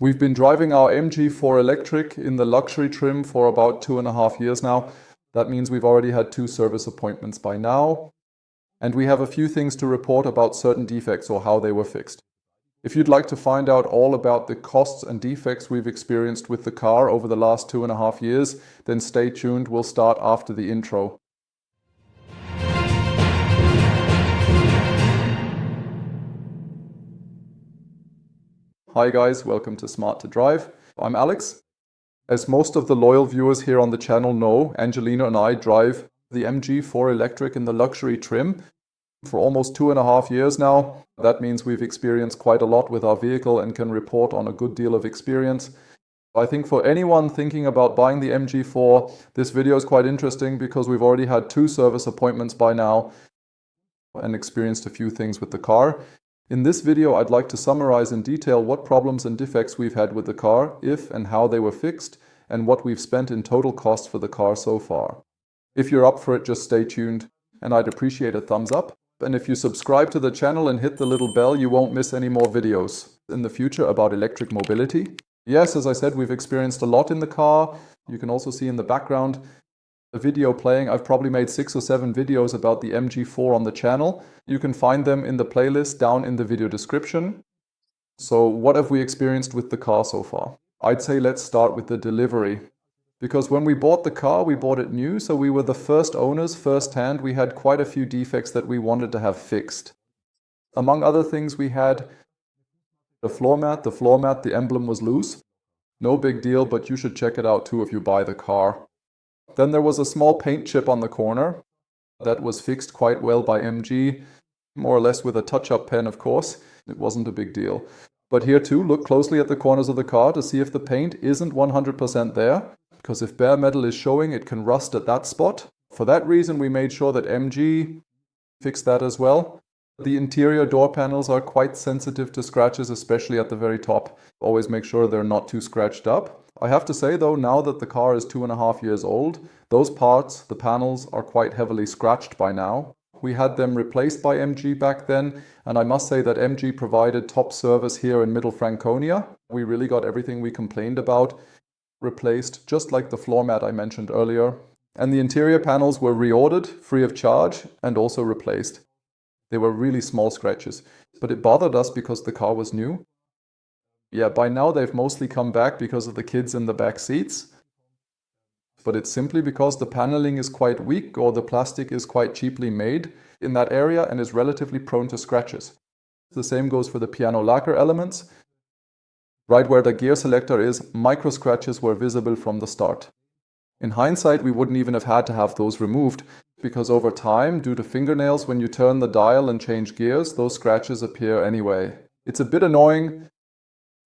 We've been driving our MG4 Electric in the luxury trim for about 2.5 years now. That means we've already had 2 service appointments by now. And we have a few things to report about certain defects or how they were fixed. If you'd like to find out all about the costs and defects we've experienced with the car over the last 2.5 years, then stay tuned. We'll start after the intro. Hi guys, welcome to Smart to Drive. I'm Alex. As most of the loyal viewers here on the channel know, Angelina and I drive the MG4 Electric in the luxury trim for almost 2.5 years now. That means we've experienced quite a lot with our vehicle and can report on a good deal of experience. I think for anyone thinking about buying the MG4, this video is quite interesting because we've already had 2 service appointments by now and experienced a few things with the car. In this video, I'd like to summarize in detail what problems and defects we've had with the car, if and how they were fixed, and what we've spent in total cost for the car so far. If you're up for it, just stay tuned, and I'd appreciate a thumbs up. And if you subscribe to the channel and hit the little bell, you won't miss any more videos in the future about electric mobility. Yes, as I said, we've experienced a lot in the car. You can also see in the background a video playing. I've probably made 6 or 7 videos about the MG4 on the channel. You can find them in the playlist down in the video description. So what have we experienced with the car so far? I'd say let's start with the delivery. Because when we bought the car, we bought it new, so we were the first owners, first hand. We had quite a few defects that we wanted to have fixed. Among other things, we had the floor mat. The emblem was loose. No big deal, but you should check it out too if you buy the car. Then there was a small paint chip on the corner that was fixed quite well by MG, more or less with a touch-up pen, of course. It wasn't a big deal. But here too, look closely at the corners of the car to see if the paint isn't 100% there, because if bare metal is showing, it can rust at that spot. For that reason, we made sure that MG fixed that as well. The interior door panels are quite sensitive to scratches, especially at the very top. Always make sure they're not too scratched up. I have to say though, now that the car is 2.5 years old, those parts, the panels, are quite heavily scratched by now. We had them replaced by MG back then, and I must say that MG provided top service here in Middle Franconia. We really got everything we complained about replaced, just like the floor mat I mentioned earlier. And the interior panels were reordered, free of charge, and also replaced. They were really small scratches, but it bothered us because the car was new. Yeah, by now they've mostly come back because of the kids in the back seats. But it's simply because the paneling is quite weak or the plastic is quite cheaply made in that area and is relatively prone to scratches. The same goes for the piano lacquer elements. Right where the gear selector is, micro scratches were visible from the start. In hindsight, we wouldn't even have had to have those removed because over time, due to fingernails, when you turn the dial and change gears, those scratches appear anyway. It's a bit annoying.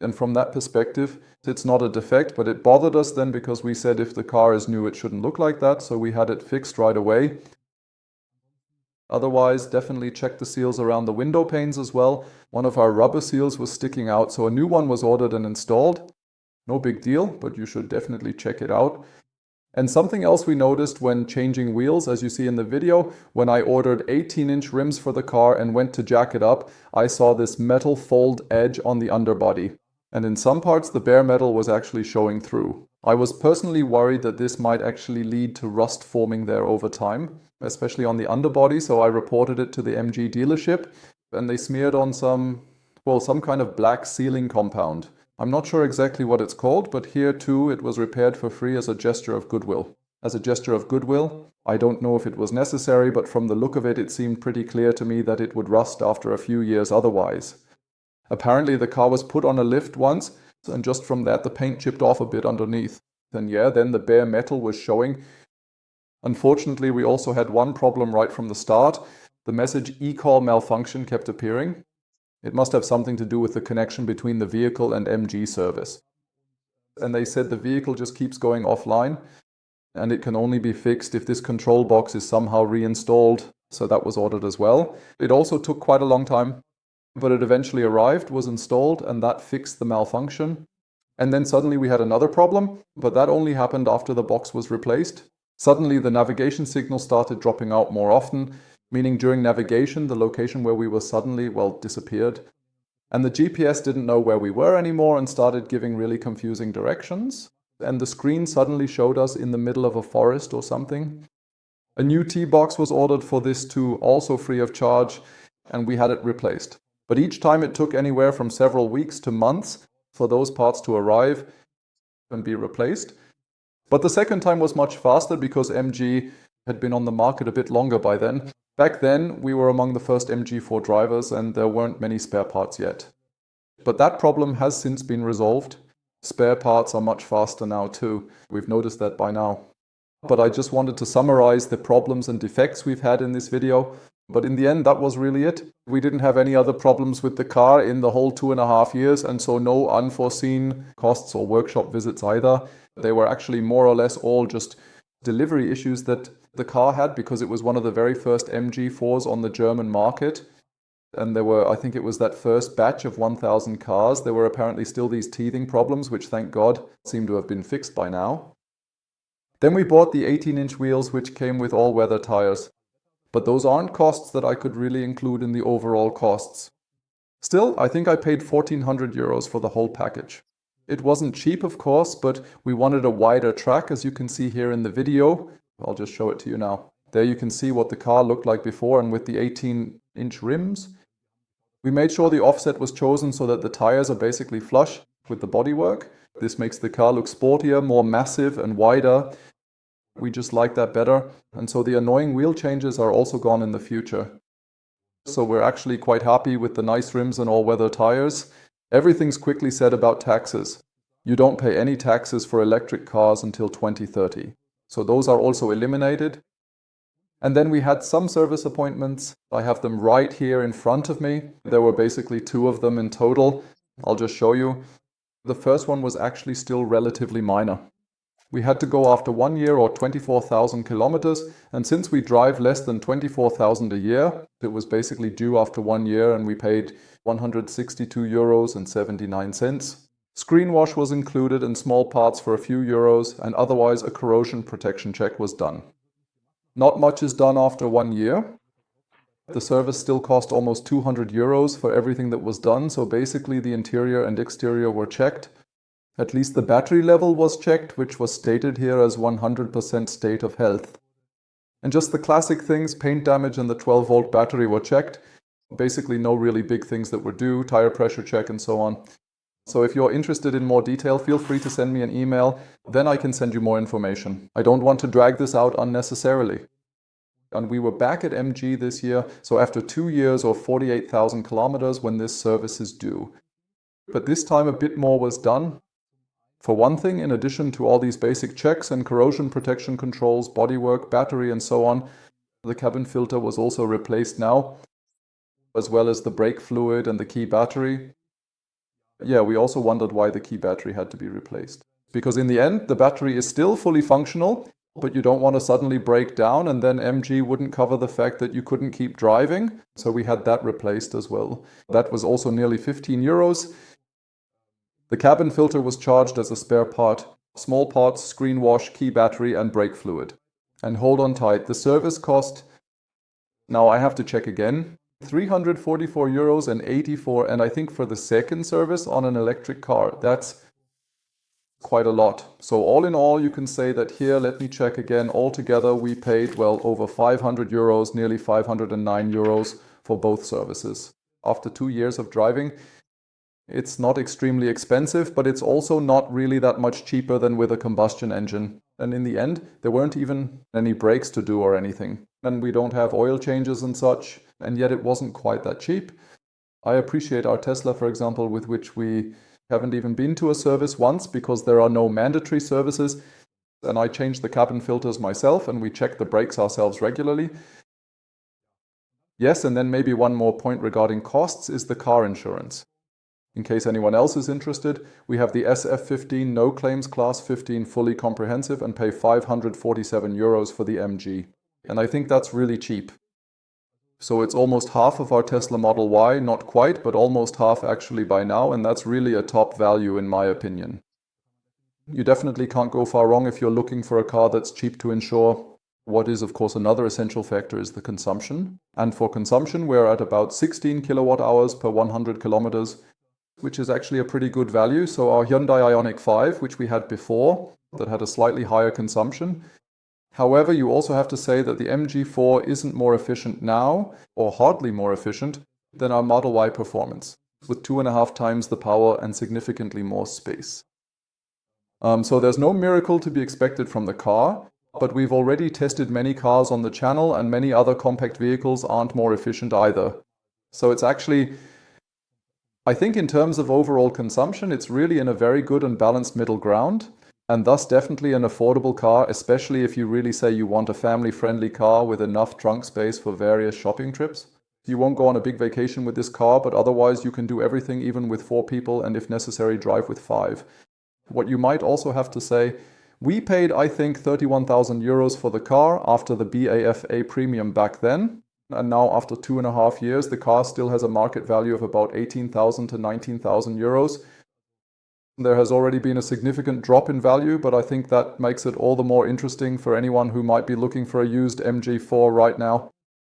And from that perspective, it's not a defect, but it bothered us then because we said if the car is new, it shouldn't look like that, so we had it fixed right away. Otherwise, definitely check the seals around the window panes as well. One of our rubber seals was sticking out, so a new one was ordered and installed. No big deal, but you should definitely check it out. And something else we noticed when changing wheels, as you see in the video, when I ordered 18-inch rims for the car and went to jack it up, I saw this metal fold edge on the underbody. And in some parts, the bare metal was actually showing through. I was personally worried that this might actually lead to rust forming there over time, especially on the underbody, so I reported it to the MG dealership, and they smeared on some kind of black sealing compound. I'm not sure exactly what it's called, but here too it was repaired for free as a gesture of goodwill. As a gesture of goodwill, I don't know if it was necessary, but from the look of it, it seemed pretty clear to me that it would rust after a few years otherwise. Apparently the car was put on a lift once, and just from that the paint chipped off a bit underneath. And yeah, then the bare metal was showing. Unfortunately, we also had one problem right from the start. The message eCall malfunction kept appearing. It must have something to do with the connection between the vehicle and MG service. And they said the vehicle just keeps going offline, and it can only be fixed if this control box is somehow reinstalled. So that was ordered as well. It also took quite a long time. But it eventually arrived, was installed, and that fixed the malfunction. And then suddenly we had another problem, but that only happened after the box was replaced. Suddenly the navigation signal started dropping out more often, meaning during navigation the location where we were suddenly, disappeared. And the GPS didn't know where we were anymore and started giving really confusing directions. And the screen suddenly showed us in the middle of a forest or something. A new T-box was ordered for this too, also free of charge, and we had it replaced. But each time it took anywhere from several weeks to months for those parts to arrive and be replaced. But the second time was much faster because MG had been on the market a bit longer by then. Back then, we were among the first MG4 drivers and there weren't many spare parts yet. But that problem has since been resolved. Spare parts are much faster now too. We've noticed that by now. But I just wanted to summarize the problems and defects we've had in this video. But in the end, that was really it. We didn't have any other problems with the car in the whole 2.5 years, and so no unforeseen costs or workshop visits either. They were actually more or less all just delivery issues that the car had because it was one of the very first MG4s on the German market. And there were, I think it was that first batch of 1,000 cars. There were apparently still these teething problems, which thank God seem to have been fixed by now. Then we bought the 18-inch wheels, which came with all-weather tires. But those aren't costs that I could really include in the overall costs. Still, I think I paid 1,400 euros for the whole package. It wasn't cheap, of course, but we wanted a wider track, as you can see here in the video. I'll just show it to you now. There you can see what the car looked like before, and with the 18-inch rims. We made sure the offset was chosen so that the tires are basically flush with the bodywork. This makes the car look sportier, more massive and wider. We just like that better, and so the annoying wheel changes are also gone in the future. So we're actually quite happy with the nice rims and all-weather tires. Everything's quickly said about taxes. You don't pay any taxes for electric cars until 2030. So those are also eliminated. And then we had some service appointments. I have them right here in front of me. There were basically 2 of them in total. I'll just show you. The first one was actually still relatively minor. We had to go after 1 year or 24,000 kilometers, and since we drive less than 24,000 a year, it was basically due after 1 year, and we paid 162 euros and 79 cents. Screen wash was included and small parts for a few euros, and otherwise a corrosion protection check was done. Not much is done after 1 year. The service still cost almost 200 euros for everything that was done, so basically the interior and exterior were checked. At least the battery level was checked, which was stated here as 100% state of health. And just the classic things, paint damage and the 12-volt battery were checked. Basically no really big things that were due, tire pressure check and so on. So if you're interested in more detail, feel free to send me an email, then I can send you more information. I don't want to drag this out unnecessarily. And we were back at MG this year, so after 2 years or 48,000 kilometers when this service is due. But this time a bit more was done. For one thing, in addition to all these basic checks and corrosion protection controls, bodywork, battery and so on, the cabin filter was also replaced now, as well as the brake fluid and the key battery. Yeah, we also wondered why the key battery had to be replaced. Because in the end, the battery is still fully functional, but you don't want to suddenly break down and then MG wouldn't cover the fact that you couldn't keep driving. So we had that replaced as well. That was also nearly 15 euros. The cabin filter was charged as a spare part. Small parts, screen wash, key battery and brake fluid. And hold on tight, the service cost, now I have to check again, 344 euros and 84, and I think for the second service on an electric car, that's quite a lot. So all in all, you can say that here, let me check again, altogether we paid, well, over 500 euros, nearly 509 euros for both services. After 2 years of driving, it's not extremely expensive, but it's also not really that much cheaper than with a combustion engine. And in the end, there weren't even any brakes to do or anything. And we don't have oil changes and such, and yet it wasn't quite that cheap. I appreciate our Tesla, for example, with which we haven't even been to a service once because there are no mandatory services. And I changed the cabin filters myself and we check the brakes ourselves regularly. Yes, and then maybe one more point regarding costs is the car insurance. In case anyone else is interested, we have the SF15 no claims class 15 fully comprehensive and pay 547 euros for the MG. And I think that's really cheap. So it's almost half of our Tesla Model Y, not quite, but almost half actually by now, and that's really a top value in my opinion. You definitely can't go far wrong if you're looking for a car that's cheap to insure. What is, of course, another essential factor is the consumption. And for consumption, we're at about 16 kilowatt hours per 100 kilometers, which is actually a pretty good value. So our Hyundai Ioniq 5, which we had before, that had a slightly higher consumption. However, you also have to say that the MG4 isn't more efficient now, or hardly more efficient, than our Model Y Performance, with 2.5 times the power and significantly more space. So there's no miracle to be expected from the car, but we've already tested many cars on the channel and many other compact vehicles aren't more efficient either. So it's actually, I think in terms of overall consumption, it's really in a very good and balanced middle ground, and thus definitely an affordable car, especially if you really say you want a family-friendly car with enough trunk space for various shopping trips. You won't go on a big vacation with this car, but otherwise you can do everything even with 4 people and if necessary drive with 5. What you might also have to say, we paid, I think, 31,000 euros for the car after the BAFA premium back then. And now after 2.5 years, the car still has a market value of about 18,000 to 19,000 euros. There has already been a significant drop in value, but I think that makes it all the more interesting for anyone who might be looking for a used MG4 right now.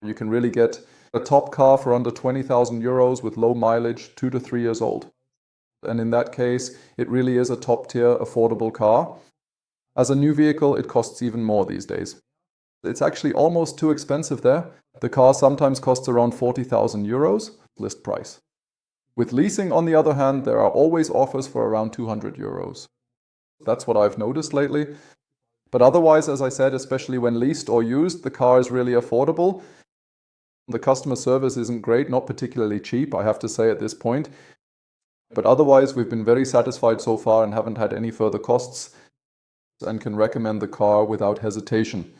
You can really get a top car for under 20,000 euros with low mileage, 2 to 3 years old. And in that case, it really is a top-tier affordable car. As a new vehicle, it costs even more these days. It's actually almost too expensive there. The car sometimes costs around 40,000 euros, list price. With leasing, on the other hand, there are always offers for around 200 euros. That's what I've noticed lately. But otherwise, as I said, especially when leased or used, the car is really affordable. The customer service isn't great, not particularly cheap, I have to say at this point. But otherwise, we've been very satisfied so far and haven't had any further costs, and can recommend the car without hesitation.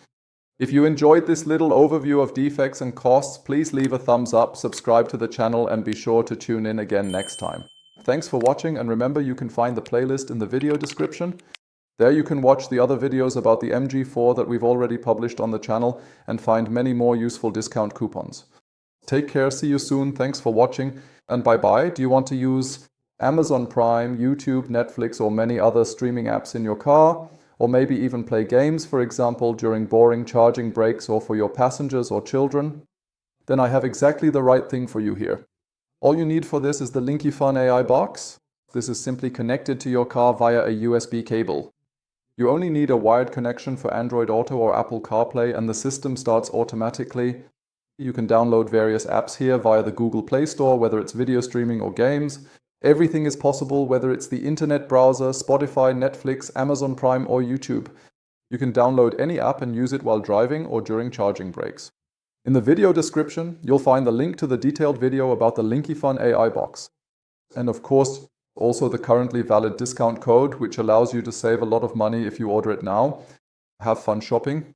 If you enjoyed this little overview of defects and costs, please leave a thumbs up, subscribe to the channel, and be sure to tune in again next time. Thanks for watching, and remember you can find the playlist in the video description. There you can watch the other videos about the MG4 that we've already published on the channel and find many more useful discount coupons. Take care, see you soon, thanks for watching, and bye-bye. Do you want to use Amazon Prime, YouTube, Netflix, or many other streaming apps in your car? Or maybe even play games, for example, during boring charging breaks or for your passengers or children? Then I have exactly the right thing for you here. All you need for this is the Linkifun AI box. This is simply connected to your car via a USB cable. You only need a wired connection for Android Auto or Apple CarPlay, and the system starts automatically. You can download various apps here via the Google Play Store, whether it's video streaming or games. Everything is possible, whether it's the internet browser, Spotify, Netflix, Amazon Prime, or YouTube. You can download any app and use it while driving or during charging breaks. In the video description, you'll find the link to the detailed video about the Linkifun AI box. And of course, also the currently valid discount code, which allows you to save a lot of money if you order it now. Have fun shopping.